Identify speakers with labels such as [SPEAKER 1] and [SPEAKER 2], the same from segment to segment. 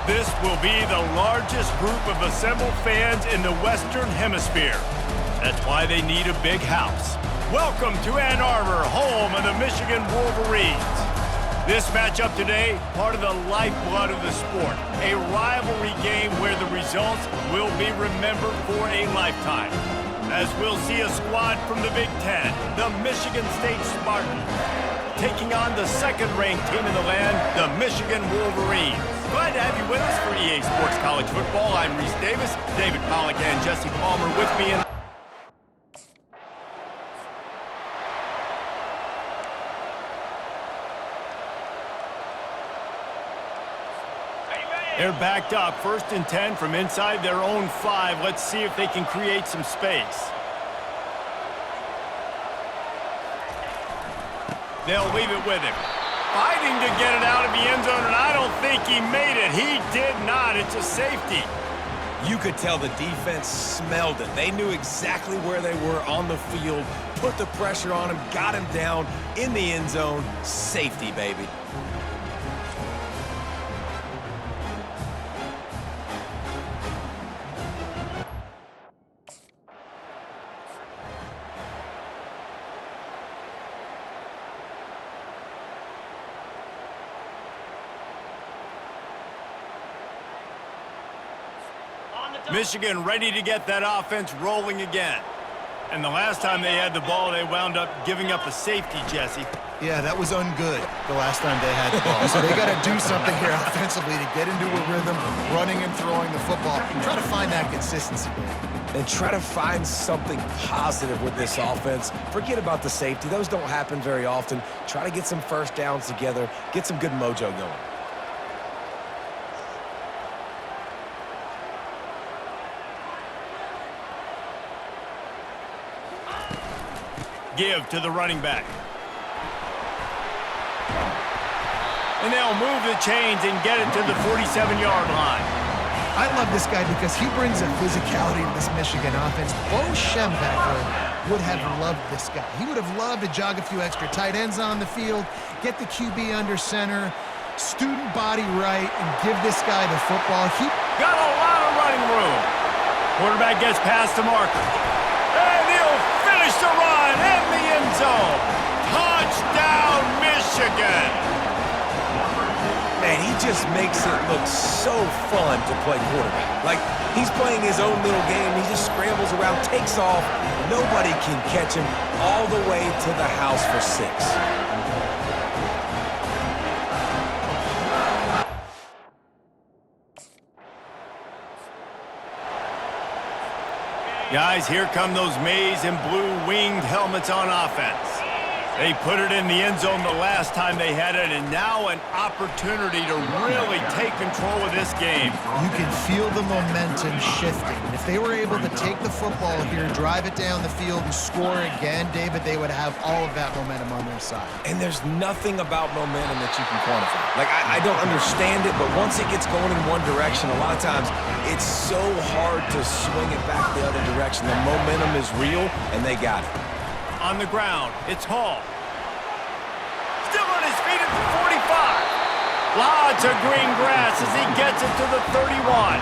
[SPEAKER 1] This will be the largest group of assembled fans in the Western Hemisphere. That's why they need a big house. Welcome to Ann Arbor, home of the Michigan Wolverines. This matchup today, part of the lifeblood of the sport. A rivalry game where the results will be remembered for a lifetime. As we'll see a squad from the Big Ten, the Michigan State Spartans, taking on the second-ranked team in the land, the Michigan Wolverines. Glad to have you with us for EA Sports College Football. I'm Reese Davis, David Pollack and Jesse Palmer with me. They're backed up, 1st and 10 from inside their own 5. Let's see if they can create some space. They'll leave it with him. Fighting to get it out of the end zone, and I don't think he made it. He did not. It's a safety.
[SPEAKER 2] You could tell the defense smelled it. They knew exactly where they were on the field, put the pressure on him, got him down in the end zone. Safety, baby.
[SPEAKER 1] Michigan ready to get that offense rolling again. And the last time they had the ball, they wound up giving up a safety, Jesse.
[SPEAKER 3] Yeah, that was ungood the last time they had the ball. So they got to do something here offensively to get into a rhythm, running and throwing the football. Try to find that consistency.
[SPEAKER 2] And try to find something positive with this offense. Forget about the safety. Those don't happen very often. Try to get some first downs together, get some good mojo going.
[SPEAKER 1] Give to the running back. And they'll move the chains and get it to the 47-yard line.
[SPEAKER 3] I love this guy because he brings a physicality to this Michigan offense. Bo Schembechler would have loved this guy. He would have loved to jog a few extra tight ends on the field, get the QB under center, student body right, and give this guy the football. He
[SPEAKER 1] got a lot of running room. Quarterback gets past the marker. And he'll finish the run in the end zone. Touchdown, Michigan.
[SPEAKER 2] Man, he just makes it look so fun to play quarterback. Like, he's playing his own little game. He just scrambles around, takes off. Nobody can catch him all the way to the house for 6.
[SPEAKER 1] Guys, here come those maize and blue winged helmets on offense. They put it in the end zone the last time they had it, and now an opportunity to really take control of this game.
[SPEAKER 3] You can feel the momentum shifting. If they were able to take the football here, drive it down the field, and score again, David, they would have all of that momentum on their side.
[SPEAKER 2] And there's nothing about momentum that you can quantify. Like, I don't understand it, but once it gets going in one direction, a lot of times it's so hard to swing it back the other direction. The momentum is real, and they got it.
[SPEAKER 1] On the ground, it's Hall. Still on his feet at the 45. Lots of green grass as he gets it to the 31.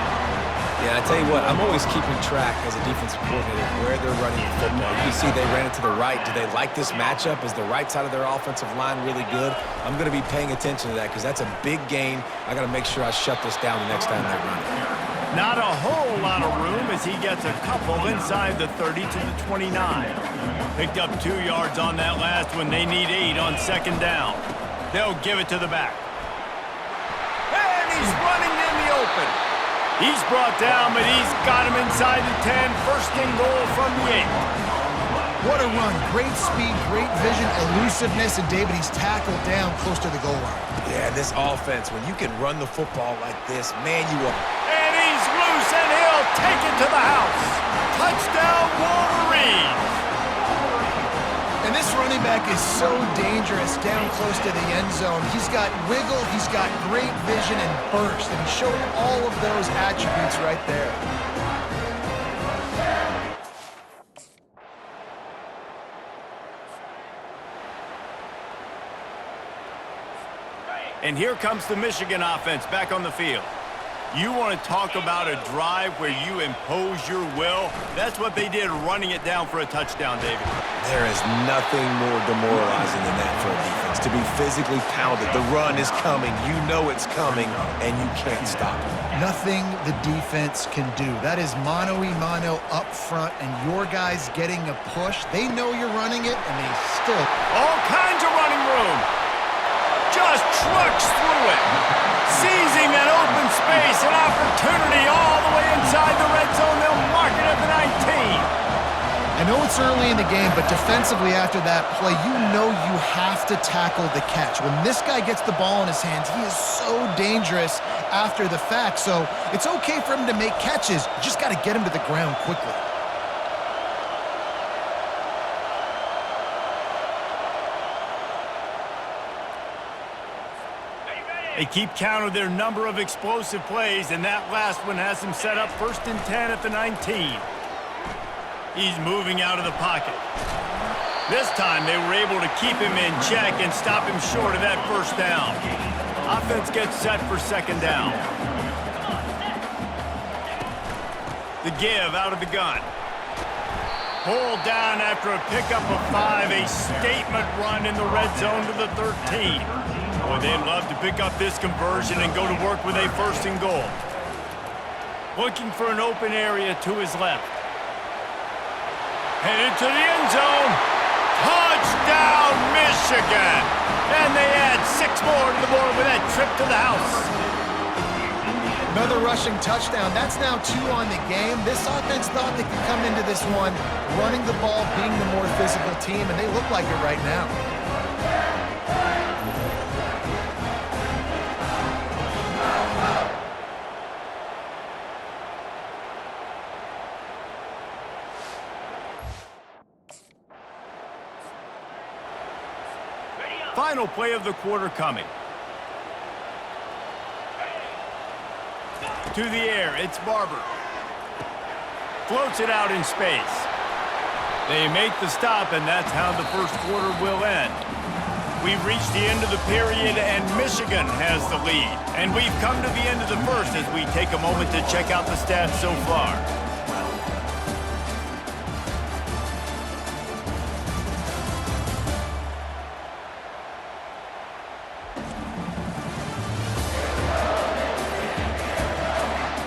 [SPEAKER 2] Yeah, I tell you what, I'm always keeping track as a defensive coordinator where they're running the football. You can see they ran it to the right. Do they like this matchup? Is the right side of their offensive line really good? I'm going to be paying attention to that because that's a big gain. I got to make sure I shut this down the next time they run it.
[SPEAKER 1] Not a whole lot of room as he gets a couple inside the 30 to the 29. Picked up 2 yards on that last one. They need 8 on 2nd down. They'll give it to the back. And he's running in the open. He's brought down, but he's got him inside the 10. 1st and goal from the 8.
[SPEAKER 3] What a run. Great speed, great vision, elusiveness, and David, he's tackled down close to the goal line.
[SPEAKER 2] Yeah, this offense, when you can run the football like this, man, you will.
[SPEAKER 1] And he's loose, and he'll take it to the house. Touchdown, Wolverines.
[SPEAKER 3] And this running back is so dangerous down close to the end zone. He's got wiggle, he's got great vision and burst, and he showed all of those attributes right there.
[SPEAKER 1] And here comes the Michigan offense back on the field. You want to talk about a drive where you impose your will? That's what they did, running it down for a touchdown, David.
[SPEAKER 2] There is nothing more demoralizing than that for a defense. To be physically pounded. The run is coming. You know it's coming, and you can't stop it.
[SPEAKER 3] Nothing the defense can do. That is mano-a-mano up front, and your guys getting a push. They know you're running it, and they still...
[SPEAKER 1] All kinds of running room. Just trucks through it. Seizing that open space, an opportunity all the way inside the red zone. They'll mark it at the 19.
[SPEAKER 3] I know it's early in the game, but defensively after that play, you know you have to tackle the catch. When this guy gets the ball in his hands, he is so dangerous after the fact. So it's okay for him to make catches. You just got to get him to the ground quickly.
[SPEAKER 1] They keep count of their number of explosive plays, and that last one has him set up 1st and 10 at the 19. He's moving out of the pocket. This time they were able to keep him in check and stop him short of that first down. Offense gets set for 2nd down. The give out of the gun. Pulled down after a pickup of 5, a statement run in the red zone to the 13. Boy, they'd love to pick up this conversion and go to work with a 1st and goal. Looking for an open area to his left. Headed to the end zone. Touchdown, Michigan! And they add 6 more to the board with that trip to the house.
[SPEAKER 3] Another rushing touchdown. That's now 2 on the game. This offense thought they could come into this one running the ball, being the more physical team, and they look like it right now.
[SPEAKER 1] Final play of the quarter coming. To the air, it's Barber. Floats it out in space. They make the stop, and that's how the first quarter will end. We've reached the end of the period, and Michigan has the lead. And we've come to the end of the first as we take a moment to check out the stats so far.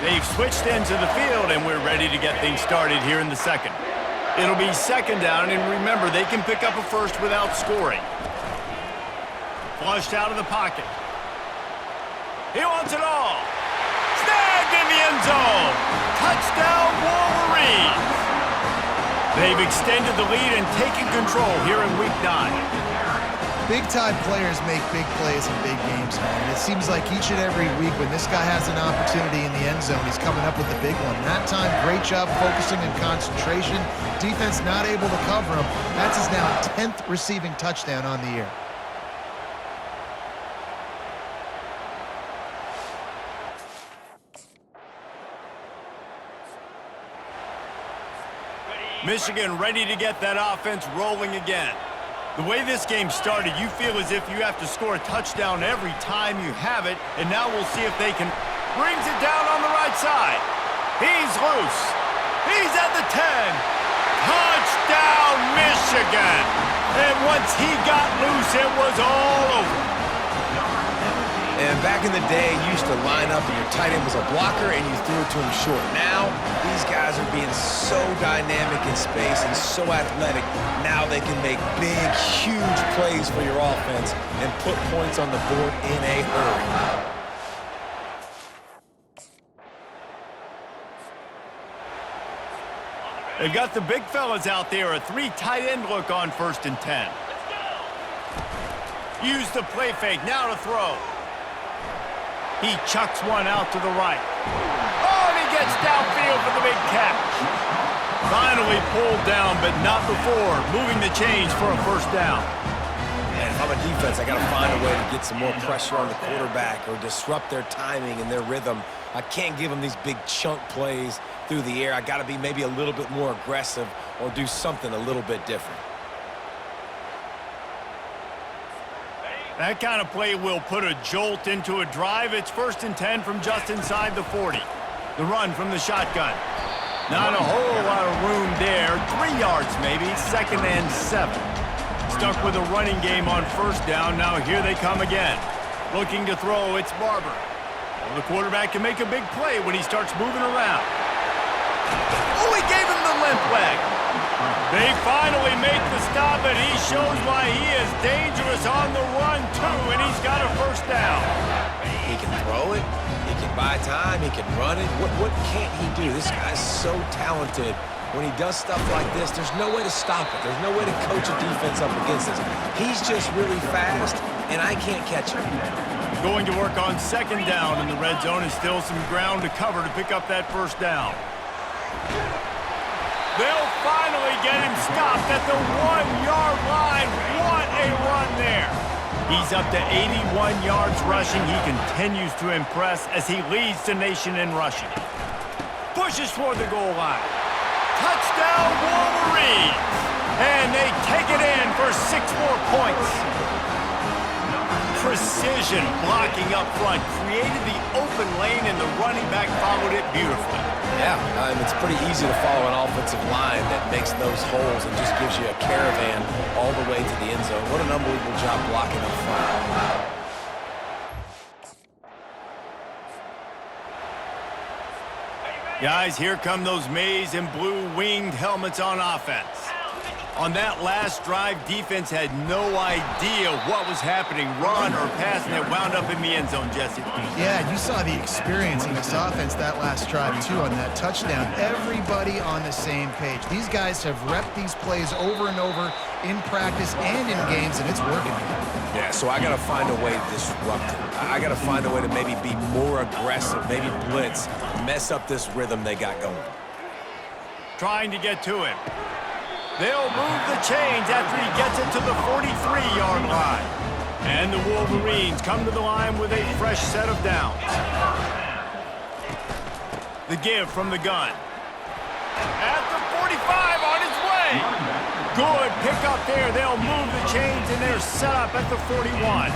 [SPEAKER 1] They've switched ends of the field, and we're ready to get things started here in the second. It'll be 2nd down, and remember, they can pick up a first without scoring. Flushed out of the pocket. He wants it all. Snagged in the end zone. Touchdown, Wolverines. They've extended the lead and taken control here in Week 9.
[SPEAKER 3] Big-time players make big plays in big games, man. And it seems like each and every week when this guy has an opportunity in the end zone, he's coming up with the big one. That time, great job focusing and concentration. Defense not able to cover him. That's his now 10th receiving touchdown on the year.
[SPEAKER 1] Michigan ready to get that offense rolling again. The way this game started, you feel as if you have to score a touchdown every time you have it, and now we'll see if they can. Brings it down on the right side. He's loose. He's at the 10. Touchdown, Michigan! And once he got loose, it was all over.
[SPEAKER 2] And back in the day, you used to line up and your tight end was a blocker and you threw it to him short. Now, these guys are being so dynamic in space and so athletic. Now they can make big, huge plays for your offense and put points on the board in a hurry.
[SPEAKER 1] They've got the big fellas out there, a 3 tight end look on 1st and 10. Use the play fake, now to throw. He chucks one out to the right. Oh, and he gets downfield for the big catch. Finally pulled down, but not before moving the chains for a 1st down.
[SPEAKER 2] And if I'm a defense, I got to find a way to get some more pressure on the quarterback or disrupt their timing and their rhythm. I can't give them these big chunk plays through the air. I got to be maybe a little bit more aggressive or do something a little bit different.
[SPEAKER 1] That kind of play will put a jolt into a drive. It's 1st and 10 from just inside the 40. The run from the shotgun. Not a whole lot of room there. 3 yards maybe, 2nd and 7. Stuck with a running game on 1st down. Now here they come again. Looking to throw, it's Barber. Well, the quarterback can make a big play when he starts moving around. Oh, he gave him the limp leg. They finally make the stop, and he shows why he is dangerous on the run, too, and he's got a 1st down.
[SPEAKER 2] He can throw it. He can buy time. He can run it. What can't he do? This guy's so talented. When he does stuff like this, there's no way to stop it. There's no way to coach a defense up against this. He's just really fast, and I can't catch him.
[SPEAKER 1] Going to work on 2nd down in the red zone, and still some ground to cover to pick up that 1st down. They'll finally get him stopped at the 1-yard line. What a run there. He's up to 81 yards rushing. He continues to impress as he leads the nation in rushing. Pushes toward the goal line. Touchdown, Wolverines! And they take it in for 6 more points. Precision blocking up front created the open lane, and the running back followed it beautifully.
[SPEAKER 2] Yeah, it's pretty easy to follow an offensive line that makes those holes and just gives you a caravan all the way to the end zone. What an unbelievable job blocking up front.
[SPEAKER 1] Guys, here come those maize and blue winged helmets on offense. On that last drive, defense had no idea what was happening, run or pass, and it wound up in the end zone, Jesse.
[SPEAKER 3] Yeah, you saw the experience in this offense that last drive, too, on that touchdown. Everybody on the same page. These guys have repped these plays over and over in practice and in games, and it's working.
[SPEAKER 2] Yeah, so I got to find a way to disrupt it. I got to find a way to maybe be more aggressive, maybe blitz, mess up this rhythm they got going.
[SPEAKER 1] Trying to get to him. They'll move the chains after he gets it to the 43-yard line. And the Wolverines come to the line with a fresh set of downs. The give from the gun. At the 45, on his way. Good pickup there. They'll move the chains, and they're set up at the 41.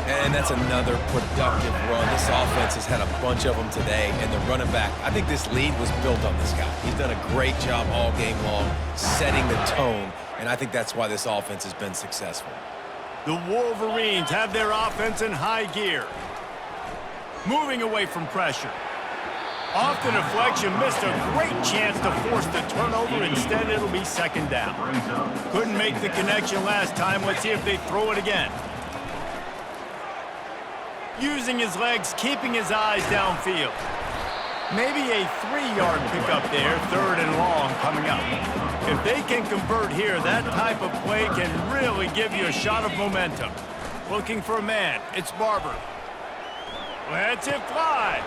[SPEAKER 2] And that's another productive run. This offense has had a bunch of them today, and the running back, I think this lead was built on this guy. He's done a great job all game long setting the tone, and I think that's why this offense has been successful.
[SPEAKER 1] The Wolverines have their offense in high gear. Moving away from pressure. Off the deflection, missed a great chance to force the turnover. Instead, it'll be 2nd down. Couldn't make the connection last time. Let's see if they throw it again. Using his legs, keeping his eyes downfield. Maybe a 3-yard pickup there, 3rd and long coming up. If they can convert here, that type of play can really give you a shot of momentum. Looking for a man, it's Barber. Lets it fly.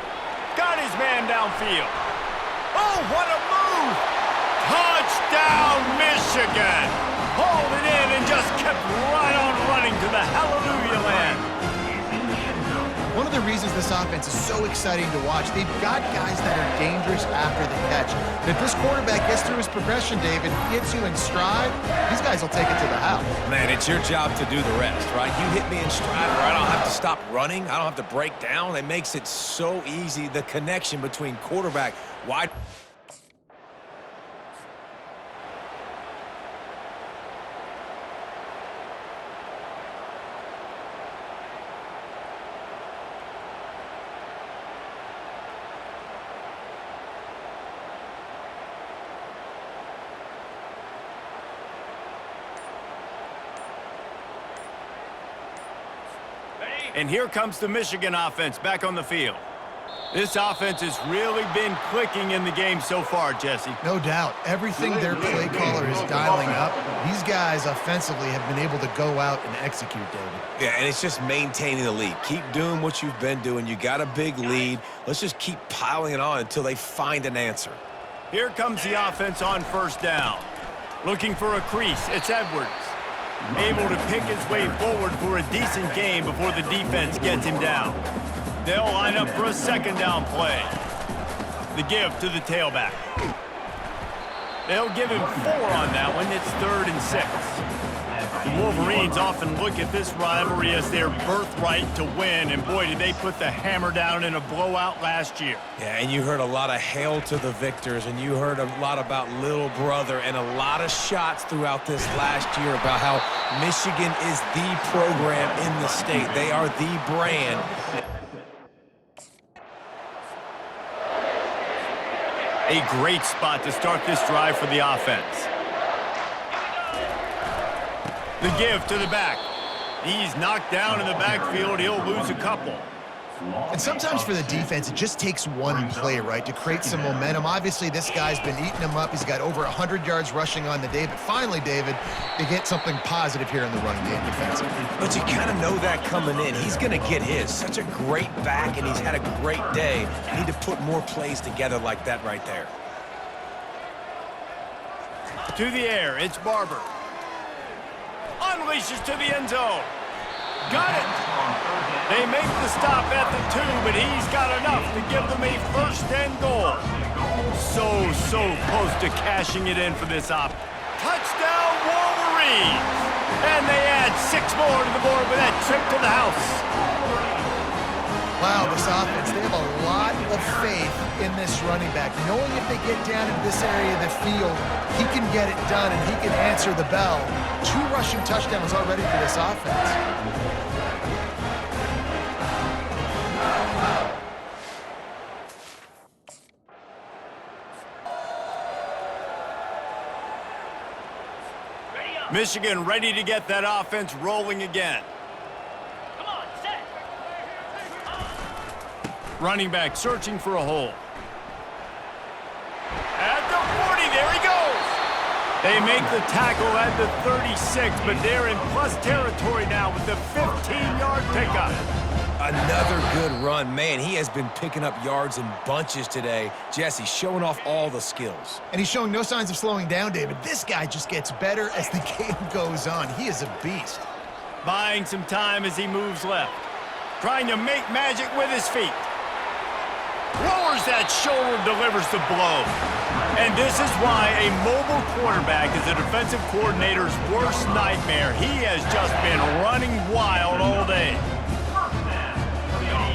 [SPEAKER 1] Got his man downfield. Oh, what a move! Touchdown, Michigan! Hauled it in and just kept right on running to the hallelujah land.
[SPEAKER 3] One of the reasons this offense is so exciting to watch, they've got guys that are dangerous after the catch. And if this quarterback gets through his progression, David, gets you in stride, these guys will take it to the house.
[SPEAKER 2] Man, it's your job to do the rest, right? You hit me in stride where I don't have to stop running. I don't have to break down. It makes it so easy, the connection between quarterback, wide.
[SPEAKER 1] And here comes the Michigan offense back on the field. This offense has really been clicking in the game so far, Jesse.
[SPEAKER 3] No doubt. Everything their play caller is dialing up, these guys offensively have been able to go out and execute, David.
[SPEAKER 2] Yeah, and it's just maintaining the lead. Keep doing what you've been doing. You got a big lead. Let's just keep piling it on until they find an answer.
[SPEAKER 1] Here comes the offense on 1st down. Looking for a crease. It's Edwards. Able to pick his way forward for a decent game before the defense gets him down. They'll line up for a 2nd down play. The give to the tailback. They'll give him 4 on that one. It's 3rd and 6. The Wolverines often look at this rivalry as their birthright to win, and boy, did they put the hammer down in a blowout last year.
[SPEAKER 2] Yeah, and you heard a lot of hail to the victors, and you heard a lot about little brother and a lot of shots throughout this last year about how Michigan is the program in the state. They are the brand.
[SPEAKER 1] A great spot to start this drive for the offense. The give to the back. He's knocked down in the backfield. He'll lose a couple.
[SPEAKER 3] And sometimes for the defense, it just takes one play, right, to create some momentum. Obviously, this guy's been eating them up. He's got over 100 yards rushing on the day. But finally, David, they get something positive here in the running game defensively.
[SPEAKER 2] But you kind of know that coming in. He's going to get his. Such a great back, and he's had a great day. Need to put more plays together like that right there.
[SPEAKER 1] To the air, it's Barber. Unleashes to the end zone. Got it. They make the stop at the 2, but he's got enough to give them a first and goal. So close to cashing it in for this op. Touchdown, Wolverines! And they add 6 more to the board with that trip to the house.
[SPEAKER 3] Wow, this offense, they have a lot of faith in this running back. Knowing if they get down into this area of the field, he can get it done and he can answer the bell. 2 rushing touchdowns already for this offense.
[SPEAKER 1] Michigan ready to get that offense rolling again.
[SPEAKER 4] Come on, set.
[SPEAKER 1] Running back searching for a hole. At the 40, there he goes. They make the tackle at the 36, but they're in plus territory now with the 15-yard pickup.
[SPEAKER 2] Another good run. Man, he has been picking up yards in bunches today. Jesse showing off all the skills.
[SPEAKER 3] And he's showing no signs of slowing down, David. This guy just gets better as the game goes on. He is a beast.
[SPEAKER 1] Buying some time as he moves left. Trying to make magic with his feet. Lowers that shoulder, delivers the blow. And this is why a mobile quarterback is a defensive coordinator's worst nightmare. He has just been running wild all day.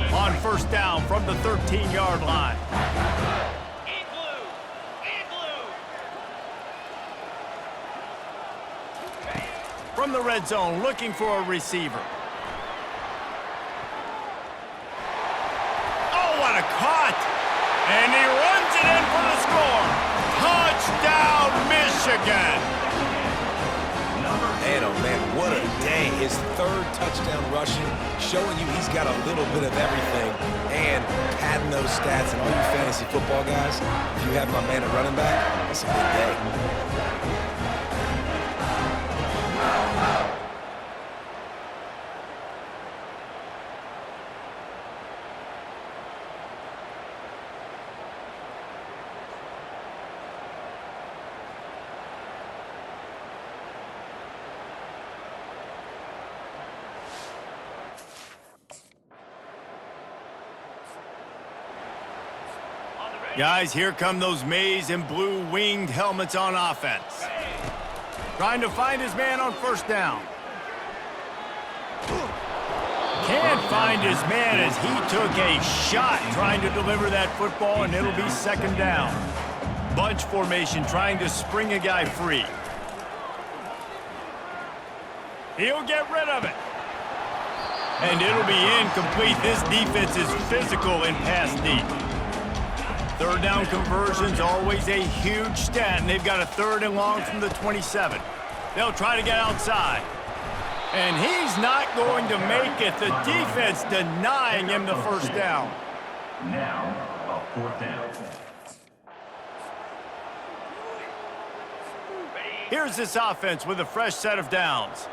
[SPEAKER 1] On first down from the 13-yard line.
[SPEAKER 4] Igloo! Igloo!
[SPEAKER 1] From the red zone, looking for a receiver. Oh, what a cut! And he runs it in for the score. Touchdown, Michigan!
[SPEAKER 2] Man, oh man, what a day. His 3rd touchdown rushing, showing you he's got a little bit of everything and padding those stats. And all you fantasy football guys, if you have my man at running back, that's a big day.
[SPEAKER 1] Guys, here come those maize and blue winged helmets on offense. Trying to find his man on first down. Can't find his man as he took a shot trying to deliver that football, and it'll be second down. Bunch formation trying to spring a guy free. He'll get rid of it. And it'll be incomplete. This defense is physical in pass deep. Third down conversion's always a huge stat, and they've got a 3rd and long from the 27. They'll try to get outside. And he's not going to make it. The defense denying him the first down.
[SPEAKER 5] Now, a 4th down.
[SPEAKER 1] Here's this offense with a fresh set of downs.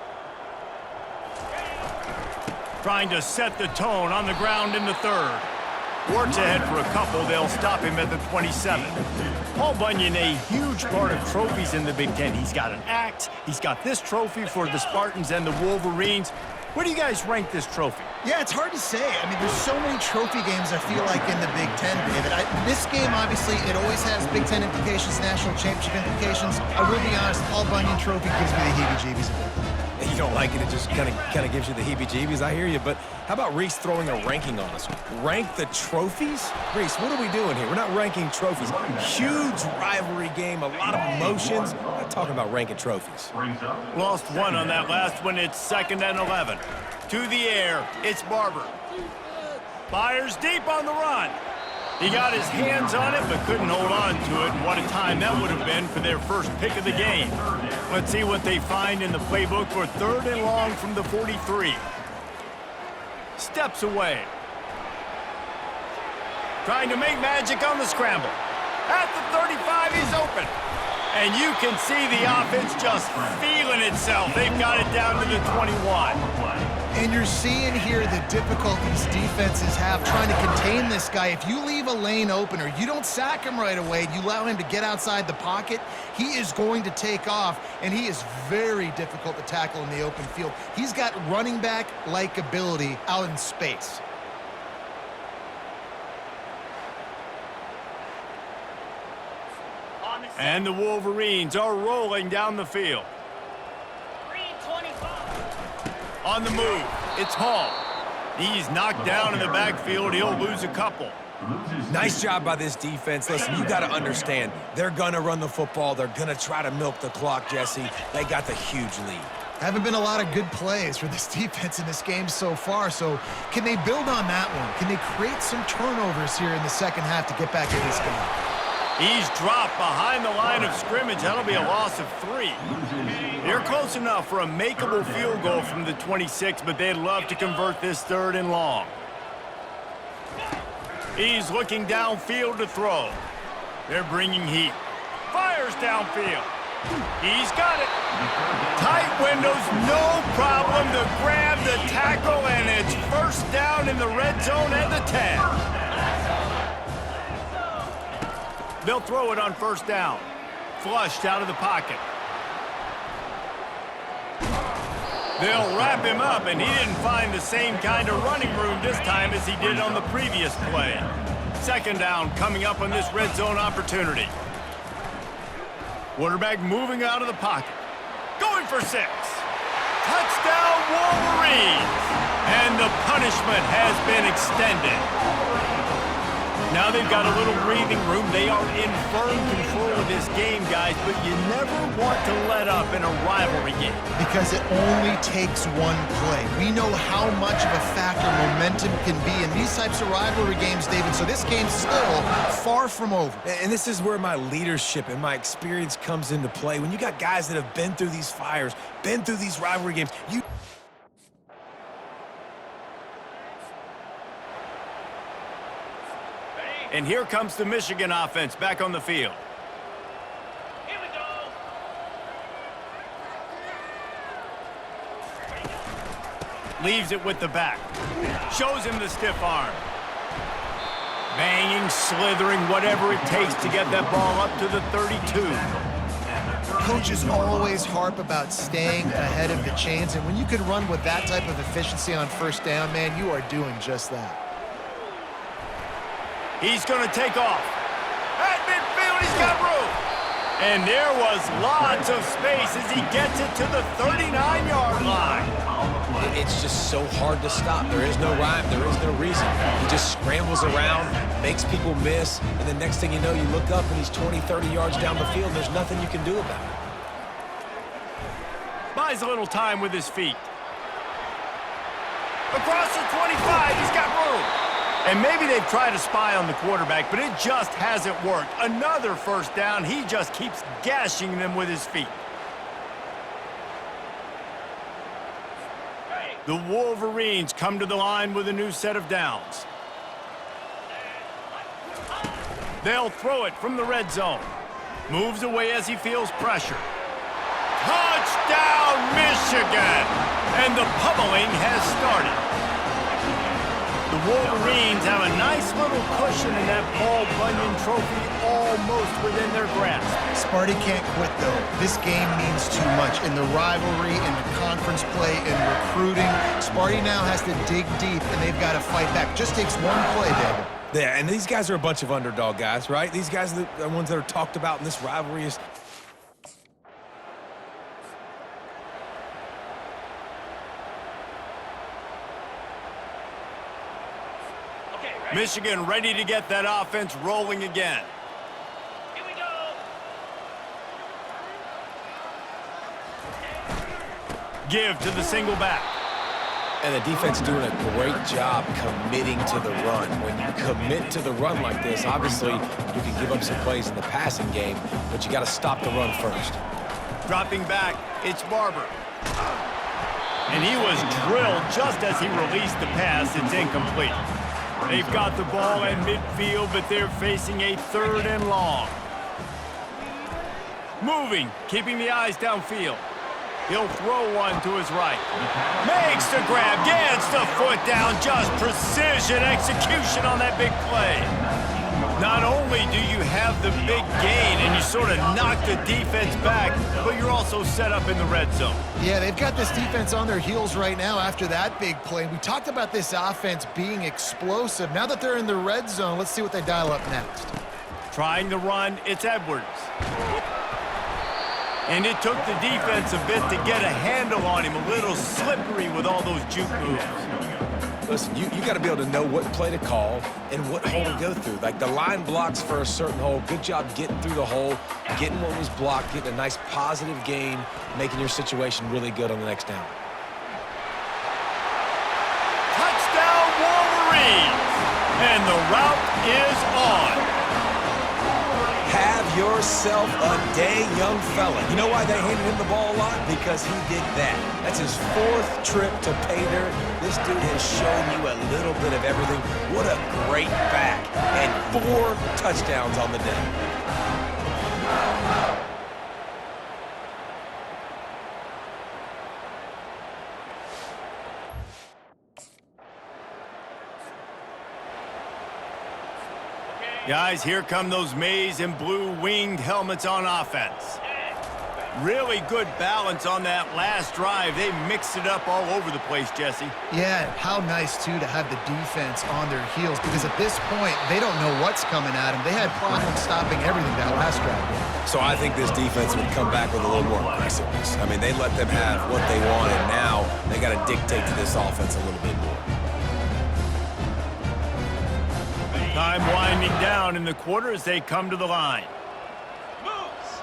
[SPEAKER 1] Trying to set the tone on the ground in the 3rd. Works ahead for a couple. They'll stop him at the 27. Paul Bunyan, a huge part of trophies in the Big Ten. He's got an axe. He's got this trophy for the Spartans and the Wolverines. Where do you guys rank this trophy?
[SPEAKER 3] Yeah, it's hard to say. I mean, there's so many trophy games, I feel like, in the Big Ten, David. This game, obviously, it always has Big Ten implications, national championship implications. I will be honest, Paul Bunyan Trophy gives me the heebie-jeebies a bit.
[SPEAKER 2] you don't like it, it just kind of gives you the heebie-jeebies. I hear you, but how about Reese throwing a ranking on us? Rank the trophies? Reese, what are we doing here? We're not ranking trophies. Huge rivalry game, a lot of emotions. We're not talking about ranking trophies.
[SPEAKER 1] Lost one on that last one. It's 2nd and 11. To the air, it's Barber. Fires deep on the run. He got his hands on it, but couldn't hold on to it. And what a time that would have been for their first pick of the game. Let's see what they find in the playbook for 3rd and long from the 43. Steps away. Trying to make magic on the scramble. At the 35, he's open. And you can see the offense just feeling itself. They've got it down to the 21.
[SPEAKER 3] And you're seeing here the difficulties defenses have trying to contain this guy. If you leave a lane open or you don't sack him right away, you allow him to get outside the pocket, he is going to take off, and he is very difficult to tackle in the open field. He's got running back-like ability out in space.
[SPEAKER 1] And the Wolverines are rolling down the field.
[SPEAKER 4] 325.
[SPEAKER 1] On the move, it's Hall. He's knocked down in the backfield. He'll lose a couple.
[SPEAKER 2] Nice job by this defense. Listen, you got to understand, they're going to run the football. They're going to try to milk the clock, Jesse. They got the huge lead.
[SPEAKER 3] Haven't been a lot of good plays for this defense in this game so far, so can they build on that one? Can they create some turnovers here in the second half to get back in this game?
[SPEAKER 1] He's dropped behind the line of scrimmage. That'll be a loss of 3. They're close enough for a makeable field goal from the 26, but they'd love to convert this 3rd and long. He's looking downfield to throw. They're bringing heat. Fires downfield. He's got it. Tight windows, no problem to grab the tackle, and it's 1st down in the red zone at the 10. They'll throw it on 1st down. Flushed out of the pocket. They'll wrap him up, and he didn't find the same kind of running room this time as he did on the previous play. 2nd down coming up on this red zone opportunity. Quarterback moving out of the pocket. Going for 6. Touchdown, Wolverines! And the punishment has been extended. Now they've got a little breathing room. They are in firm control of this game, guys, but you never want to let up in a rivalry game.
[SPEAKER 3] Because it only takes one play. We know how much of a factor momentum can be in these types of rivalry games, David, so this game's still far from over.
[SPEAKER 2] And this is where my leadership and my experience comes into play. When you got guys that have been through these fires, been through these rivalry games, you...
[SPEAKER 1] And here comes the Michigan offense back on the field.
[SPEAKER 4] Here we go.
[SPEAKER 1] Leaves it with the back. Shows him the stiff arm. Banging, slithering, whatever it takes to get that ball up to the 32.
[SPEAKER 3] Coaches always harp about staying ahead of the chains, and when you can run with that type of efficiency on 1st down, man, you are doing just that.
[SPEAKER 1] He's going to take off. At midfield, he's got room. And there was lots of space as he gets it to the 39-yard line.
[SPEAKER 2] It's just so hard to stop. There is no rhyme. There is no reason. He just scrambles around, makes people miss, and the next thing you know, you look up and he's 20, 30 yards down the field, and there's nothing you can do about it.
[SPEAKER 1] Buys a little time with his feet. Across the 25, he's got room. And maybe they've tried to spy on the quarterback, but it just hasn't worked. Another 1st down. He just keeps gashing them with his feet. The Wolverines come to the line with a new set of downs. They'll throw it from the red zone. Moves away as he feels pressure. Touchdown, Michigan! And the pummeling has started. The Wolverines have a nice little cushion in that Paul Bunyan trophy almost within their grasp.
[SPEAKER 3] Sparty can't quit, though. This game means too much. In the rivalry, in the conference play, in recruiting, Sparty now has to dig deep, and they've got to fight back. Just takes one play, David.
[SPEAKER 2] Yeah, and these guys are a bunch of underdog guys, right? These guys are the ones that are talked about in this rivalry.
[SPEAKER 1] Michigan ready to get that offense rolling again.
[SPEAKER 4] Here we go.
[SPEAKER 1] Give to the single back.
[SPEAKER 2] And the defense doing a great job committing to the run. When you commit to the run like this, obviously you can give up some plays in the passing game, but you got to stop the run first.
[SPEAKER 1] Dropping back, it's Barber. And he was drilled just as he released the pass. It's incomplete. They've got the ball in midfield, but they're facing a 3rd and long. Moving, keeping the eyes downfield. He'll throw one to his right. Makes the grab, gets the foot down. Just precision execution on that big play. Not only do you have the big gain and you sort of knock the defense back, but you're also set up in the red zone.
[SPEAKER 3] Yeah, they've got this defense on their heels right now after that big play. We talked about this offense being explosive. Now that they're in the red zone, let's see what they dial up next.
[SPEAKER 1] Trying the run, it's Edwards. And it took the defense a bit to get a handle on him, a little slippery with all those juke moves.
[SPEAKER 2] Listen, you got to be able to know what play to call and what hole to go through. Like the line blocks for a certain hole. Good job getting through the hole, getting what was blocked, getting a nice positive gain, making your situation really good on the next down.
[SPEAKER 1] Touchdown, Wolverines! And the route is on.
[SPEAKER 2] Have yourself a day, young fella. You know why they handed him the ball a lot? Because he did that. That's his 4th trip to pay dirt. This dude has shown you a little bit of everything. What a great back. And 4 touchdowns on the day.
[SPEAKER 1] Guys, here come those maize and blue winged helmets on offense. Really good balance on that last drive. They mixed it up all over the place, Jesse.
[SPEAKER 3] Yeah, how nice, too, to have the defense on their heels, because at this point, they don't know what's coming at them. They had problems stopping everything that last drive.
[SPEAKER 2] So I think this defense would come back with a little more aggressiveness. I mean, they let them have what they want, and now they got to dictate to this offense a little bit more.
[SPEAKER 1] Time winding down in the quarter as they come to the line.
[SPEAKER 4] Moves.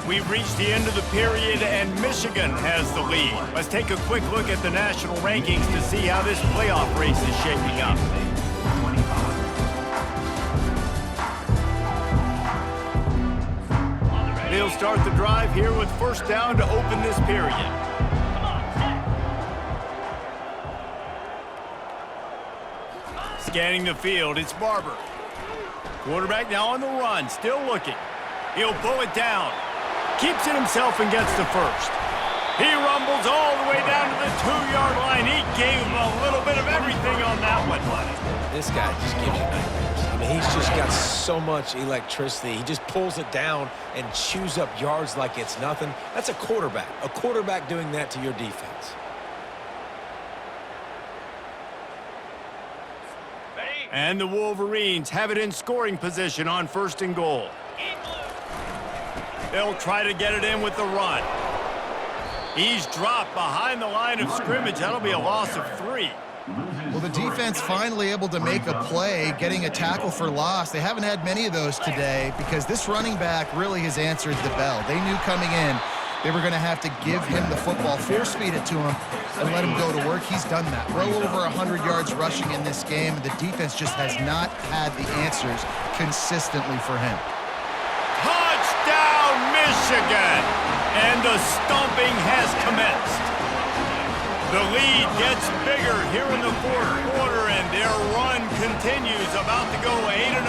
[SPEAKER 1] We've reached the end of the period, and Michigan has the lead. Let's take a quick look at the national rankings to see how this playoff race is shaping up. They'll start the drive here with 1st down to open this period. Scanning the field, it's Barber. Quarterback now on the run, still looking. He'll pull it down. Keeps it himself and gets the 1st. He rumbles all the way down to the 2-yard line. He gave him a little bit of everything on that one.
[SPEAKER 2] This guy just gives you nightmares. I mean, he's just got so much electricity. He just pulls it down and chews up yards like it's nothing. That's a quarterback. A quarterback doing that to your defense.
[SPEAKER 4] Ready?
[SPEAKER 1] And the Wolverines have it in scoring position on 1st and goal.
[SPEAKER 4] In blue.
[SPEAKER 1] They'll try to get it in with the run. He's dropped behind the line of scrimmage. That'll be a loss of 3.
[SPEAKER 3] Well, the defense finally able to make a play, getting a tackle for loss. They haven't had many of those today because this running back really has answered the bell. They knew coming in they were going to have to give him the football, force feed it to him, and let him go to work. He's done that. Well over 100 yards rushing in this game, and the defense just has not had the answers consistently for him.
[SPEAKER 1] Touchdown, Michigan! And the stomping has commenced. The lead gets bigger here in the 4th quarter, and their run continues, about to go 8-0.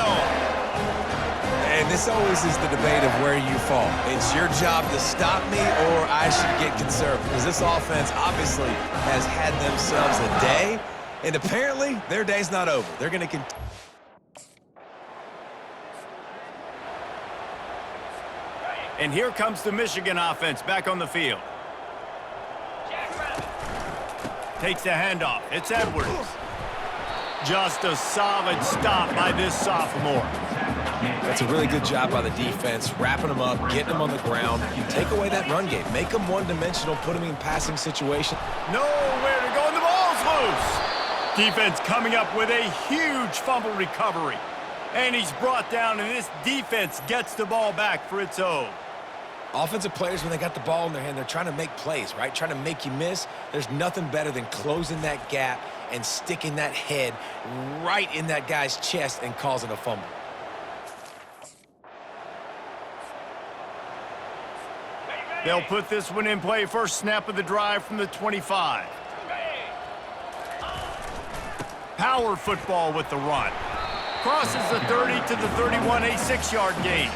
[SPEAKER 2] And this always is the debate of where you fall. It's your job to stop me, or I should get conservative, because this offense obviously has had themselves a day, and apparently their day's not over. They're going to continue.
[SPEAKER 1] And here comes the Michigan offense back on the field. Takes the handoff. It's Edwards. Just a solid stop by this sophomore.
[SPEAKER 2] That's a really good job by the defense, wrapping them up, getting them on the ground. Take away that run game. Make them one-dimensional, put them in passing situation.
[SPEAKER 1] Nowhere to go, and the ball's loose. Defense coming up with a huge fumble recovery. And he's brought down, and this defense gets the ball back for its own.
[SPEAKER 2] Offensive players, when they got the ball in their hand, they're trying to make plays, right? Trying to make you miss. There's nothing better than closing that gap and sticking that head right in that guy's chest and causing a fumble.
[SPEAKER 1] They'll put this one in play. First snap of the drive from the 25. Power football with the run. Crosses the 30 to the 31, a 6-yard gain.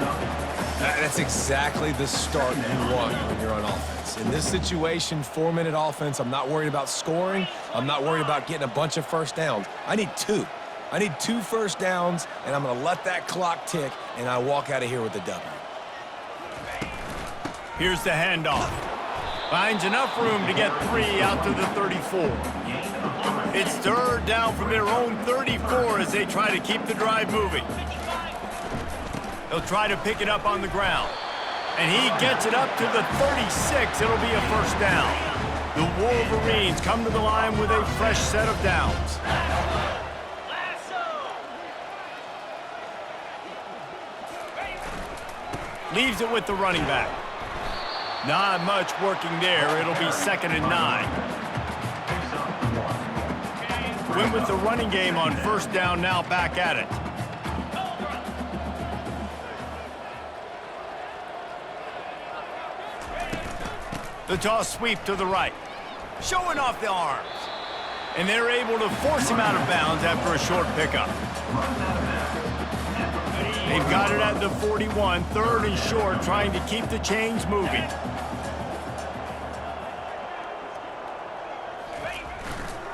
[SPEAKER 2] That's exactly the start you want when you're on offense. In this situation, 4-minute offense, I'm not worried about scoring. I'm not worried about getting a bunch of first downs. I need 2. I need 2 first downs, and I'm going to let that clock tick, and I walk out of here with a W.
[SPEAKER 1] Here's the handoff. Finds enough room to get 3 out to the 34. It's third down from their own 34 as they try to keep the drive moving. They'll try to pick it up on the ground. And he gets it up to the 36. It'll be a first down. The Wolverines come to the line with a fresh set of downs. Leaves it with the running back. Not much working there. It'll be 2nd and 9. Win with the running game on first down, now back at it. The toss sweep to the right. Showing off the arms. And they're able to force him out of bounds after a short pickup. They've got it at the 41, 3rd and short, trying to keep the chains moving.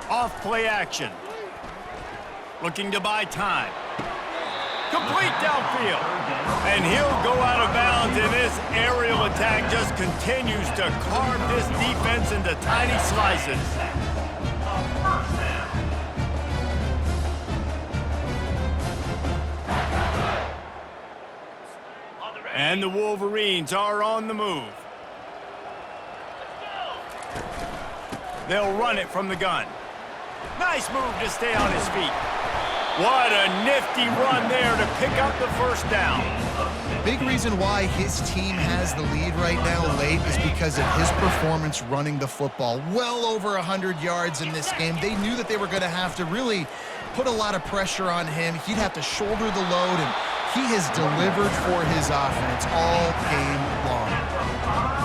[SPEAKER 1] Off play action. Looking to buy time. Complete downfield. And he'll go out of bounds, and this aerial attack just continues to carve this defense into tiny slices. And the Wolverines are on the move. They'll run it from the gun. Nice move to stay on his feet. What a nifty run there to pick up the first down.
[SPEAKER 3] Big reason why his team has the lead right now late is because of his performance running the football. Well over 100 yards in this game. They knew that they were going to have to really put a lot of pressure on him. He'd have to shoulder the load, and he has delivered for his offense all game long.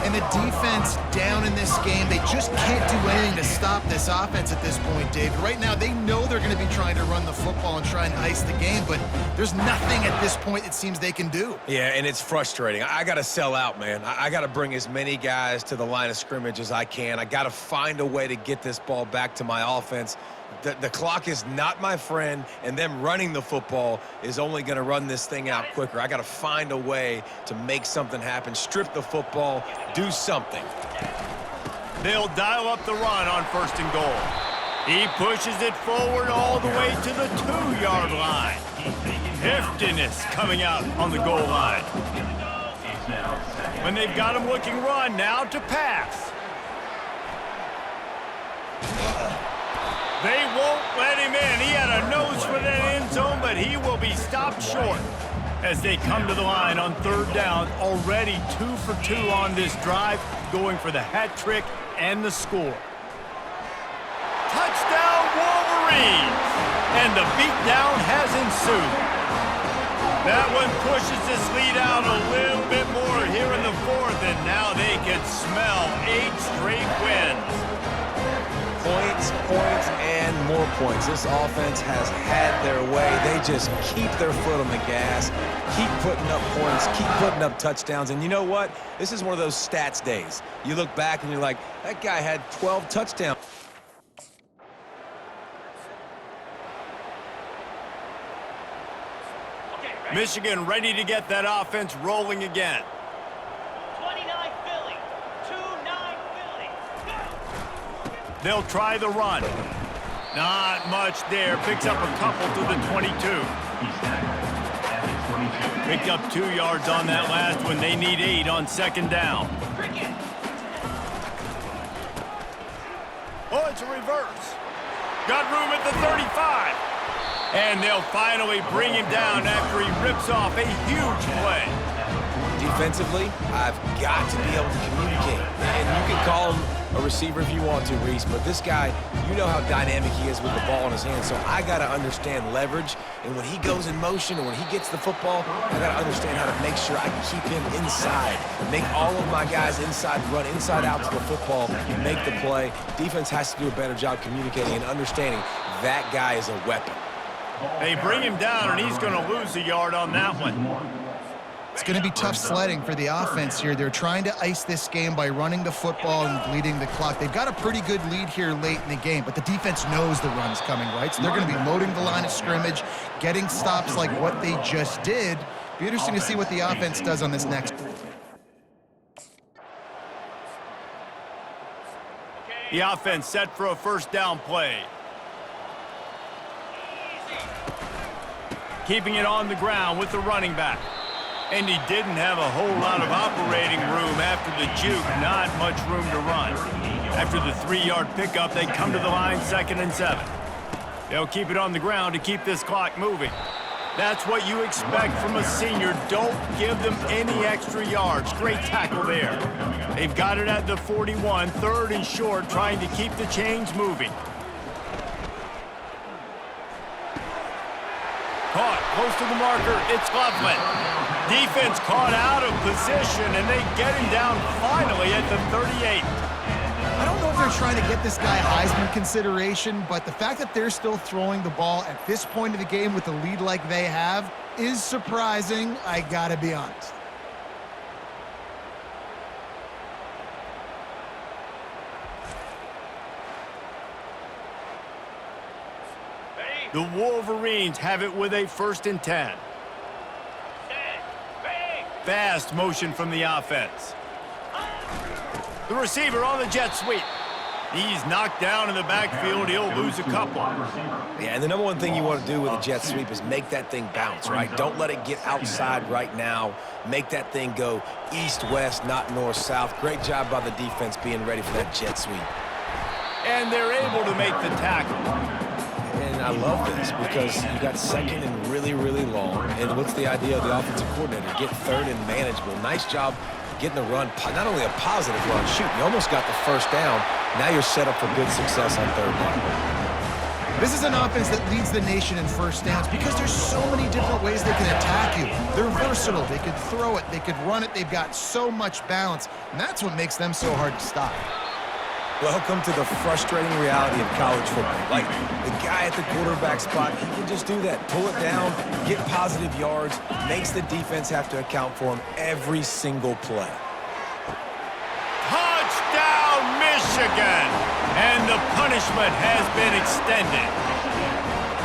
[SPEAKER 3] And the defense down in this game, they just can't do anything to stop this offense at this point, Dave. Right now, they know they're going to be trying to run the football and try and ice the game, but there's nothing at this point it seems they can do.
[SPEAKER 2] Yeah, and it's frustrating. I got to sell out, man. I got to bring as many guys to the line of scrimmage as I can. I got to find a way to get this ball back to my offense. The clock is not my friend, and them running the football is only going to run this thing out quicker. I got to find a way to make something happen, strip the football, do something.
[SPEAKER 1] They'll dial up the run on 1st and goal. He pushes it forward all the way to the 2-yard line. Heftiness coming out on the goal line. When they've got him looking run, now to pass. They won't let him in. He had a nose for that end zone, but he will be stopped short as they come to the line on 3rd down. Already 2 for 2 on this drive, going for the hat trick and the score. Touchdown, Wolverines! And the beatdown has ensued. That one pushes this lead out a little bit more here in the 4th, and now they can smell 8 straight wins.
[SPEAKER 2] Points, and more points. This offense has had their way. They just keep their foot on the gas, keep putting up points, keep putting up touchdowns. And you know what? This is one of those stats days. You look back and you're like, that guy had 12 touchdowns.
[SPEAKER 1] Michigan ready to get that offense rolling again.
[SPEAKER 4] 29 Philly. 2-9 Philly.
[SPEAKER 1] They'll try the run. Not much there. Picks up a couple to the 22.
[SPEAKER 5] He's tackled at the 22.
[SPEAKER 1] Picked up 2 yards on that last one. They need 8 on second down. Oh, it's a reverse. Got room at the 35. And they'll finally bring him down after he rips off a huge play.
[SPEAKER 2] Defensively, I've got to be able to communicate. And you can call him a receiver if you want to, Reese, but this guy, you know how dynamic he is with the ball in his hand, so I got to understand leverage. And when he goes in motion or when he gets the football, I got to understand how to make sure I keep him inside. Make all of my guys inside run inside out to the football, make the play. Defense has to do a better job communicating and understanding that guy is a weapon.
[SPEAKER 1] They bring him down, and he's going to lose a yard on that one.
[SPEAKER 3] It's going to be tough sledding for the offense here. They're trying to ice this game by running the football and bleeding the clock. They've got a pretty good lead here late in the game, but the defense knows the run's coming, right? So they're going to be loading the line of scrimmage, getting stops like what they just did. Be interesting to see what the offense does on this next.
[SPEAKER 1] The offense set for a first down play. Keeping it on the ground with the running back. And he didn't have a whole lot of operating room after the juke. Not much room to run. After the 3-yard pickup, they come to the line 2nd and 7. They'll keep it on the ground to keep this clock moving. That's what you expect from a senior. Don't give them any extra yards. Great tackle there. They've got it at the 41, 3rd and short, trying to keep the chains moving. Caught close to the marker. It's Loveland. Defense caught out of position, and they get him down finally at the 38.
[SPEAKER 3] I don't know if they're trying to get this guy Heisman consideration, but the fact that they're still throwing the ball at this point of the game with a lead like they have is surprising, I gotta be honest.
[SPEAKER 1] The Wolverines have it with a 1st and 10. Fast motion from the offense. The receiver on the jet sweep. He's knocked down in the backfield. He'll lose a couple.
[SPEAKER 2] Yeah, and the number one thing you want to do with a jet sweep is make that thing bounce, right? Don't let it get outside right now. Make that thing go east-west, not north-south. Great job by the defense being ready for that jet sweep.
[SPEAKER 1] And they're able to make the tackle.
[SPEAKER 2] And I love this because you got 2nd and really, really long. And what's the idea of the offensive coordinator? Get 3rd and manageable. Nice job getting the run, not only a positive run, shoot, you almost got the 1st down. Now you're set up for good success on 3rd down.
[SPEAKER 3] This is an offense that leads the nation in first downs because there's so many different ways they can attack you. They're versatile. They could throw it. They could run it. They've got so much balance, and that's what makes them so hard to stop.
[SPEAKER 2] Welcome to the frustrating reality of college football. Like, the guy at the quarterback spot, he can just do that. Pull it down, get positive yards, makes the defense have to account for him every single play.
[SPEAKER 1] Touchdown, Michigan! And the punishment has been extended.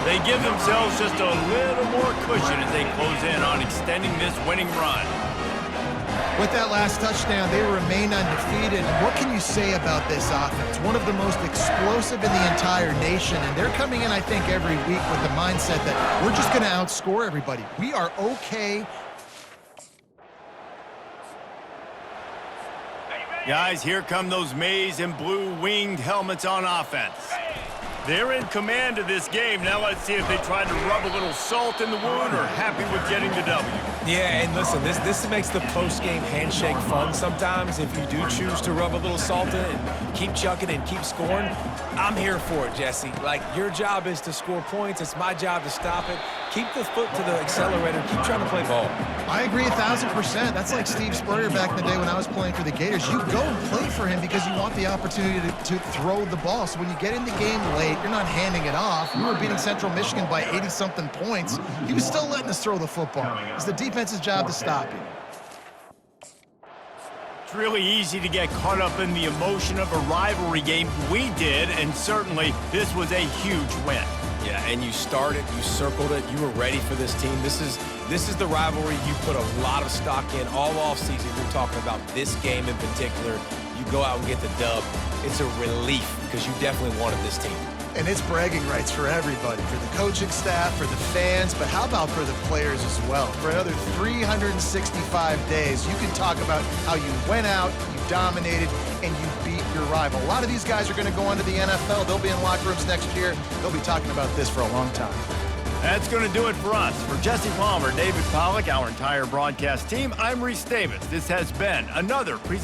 [SPEAKER 1] They give themselves just a little more cushion as they close in on extending this winning run.
[SPEAKER 3] With that last touchdown, they remain undefeated. What can you say about this offense? One of the most explosive in the entire nation, and they're coming in, I think, every week with the mindset that we're just going to outscore everybody. We are okay.
[SPEAKER 1] Guys, here come those maize and blue winged helmets on offense. They're in command of this game. Now let's see if they tried to rub a little salt in the wound or happy with getting the W.
[SPEAKER 2] Yeah, and listen, this makes the post-game handshake fun sometimes if you do choose to rub a little salt in it and keep chucking and keep scoring. I'm here for it, Jesse. Like, your job is to score points. It's my job to stop it. Keep the foot to the accelerator. Keep trying to play ball.
[SPEAKER 3] I agree 1,000%. That's like Steve Spurrier back in the day when I was playing for the Gators. You go and play for him because you want the opportunity to throw the ball. So when you get in the game late, you're not handing it off. We were beating Central Michigan by 80-something points. He was still letting us throw the football. It's the defense's job to stop you.
[SPEAKER 1] It's really easy to get caught up in the emotion of a rivalry game. We did, and certainly this was a huge win.
[SPEAKER 2] Yeah, and you started, you circled it, you were ready for this team. This is the rivalry you put a lot of stock in all offseason. You're talking about this game in particular. You go out and get the dub. It's a relief because you definitely wanted this team.
[SPEAKER 3] And it's bragging rights for everybody, for the coaching staff, for the fans, but how about for the players as well? For another 365 days, you can talk about how you went out, you dominated, and you beat your rival. A lot of these guys are going to go on to the NFL. They'll be in locker rooms next year. They'll be talking about this for a long time.
[SPEAKER 1] That's going to do it for us. For Jesse Palmer, David Pollack, our entire broadcast team, I'm Reese Davis. This has been another presentation